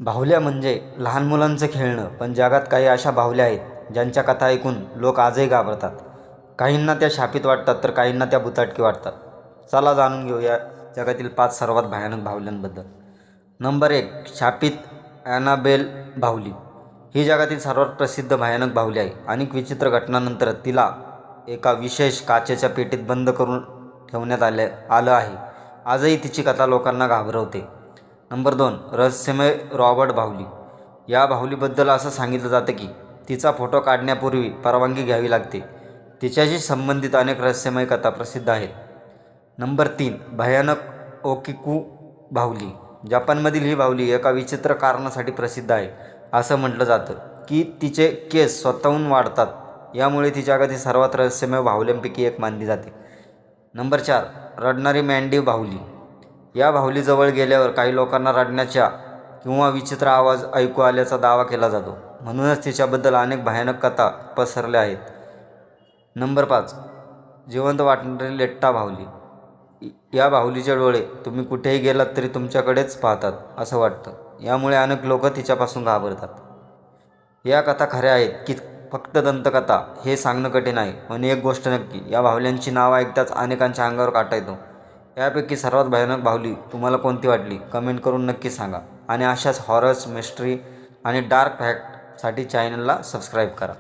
बाहुल्या म्हणजे लहान मुलांचं खेळणं, पण जगात काही अशा बाहुल्या आहेत ज्यांच्या कथा ऐकून लोक आजही घाबरतात. काहींना त्या शापित वाटतात तर काहींना त्या भुताटकी वाटतात. चला जाणून घेऊया जगातील 5 सर्वात भयानक बाहुल्यांबद्दल. नंबर 1, शापित ॲनाबेल बाहुली. ही जगातील सर्वात प्रसिद्ध भयानक बाहुली आहे. अनेक विचित्र घटनांनंतर तिला एका विशेष काचेच्या पेटीत बंद करून ठेवण्यात आलं आहे. आजही तिची कथा लोकांना घाबरवते. नंबर 2, रहस्यमय रॉबर्ट बाहुली. या बाहुलीबद्दल असं सांगितलं जातं की तिचा फोटो काढण्यापूर्वी परवानगी घ्यावी लागते. तिच्याशी संबंधित अनेक रहस्यमय कथा प्रसिद्ध आहेत. नंबर 3, भयानक ओकिकू बाहुली. जपानमधील ही बाहुली एका विचित्र कारणासाठी प्रसिद्ध आहे. असं म्हटलं जातं की तिचे केस स्वतःहून वाढतात. यामुळे ती जगातील सर्वात रहस्यमय बाहुल्यांपैकी एक मानली जाते. नंबर 4, रडणारी मँडी बाहुली. या बाहुलीजवळ गेल्यावर काही लोकांना रडण्याच्या किंवा विचित्र आवाज ऐकू आल्याचा दावा केला जातो. म्हणूनच तिच्याबद्दल अनेक भयानक कथा पसरल्या आहेत. नंबर 5, जिवंत वाटणारी लेट्टा बाहुली. या बाहुलीचे डोळे तुम्ही कुठेही गेलात तरी तुमच्याकडेच पाहतात असं वाटतं. यामुळे अनेक लोक तिच्यापासून घाबरतात. या कथा खऱ्या आहेत की फक्त दंतकथा हे सांगणं कठीण आहे. पण एक गोष्ट नक्की, या बाहुल्यांची नावं ऐकताच अनेकांच्या अंगावर काटा येतो. यापैकी सर्वात भयानक बाहुली तुम्हाला कोणती वाटली कमेंट करून नक्की सांगा. आणि अशाच हॉरर्स, मिस्ट्री आणि डार्क फॅक्टसाठी चॅनलला सबस्क्राईब करा.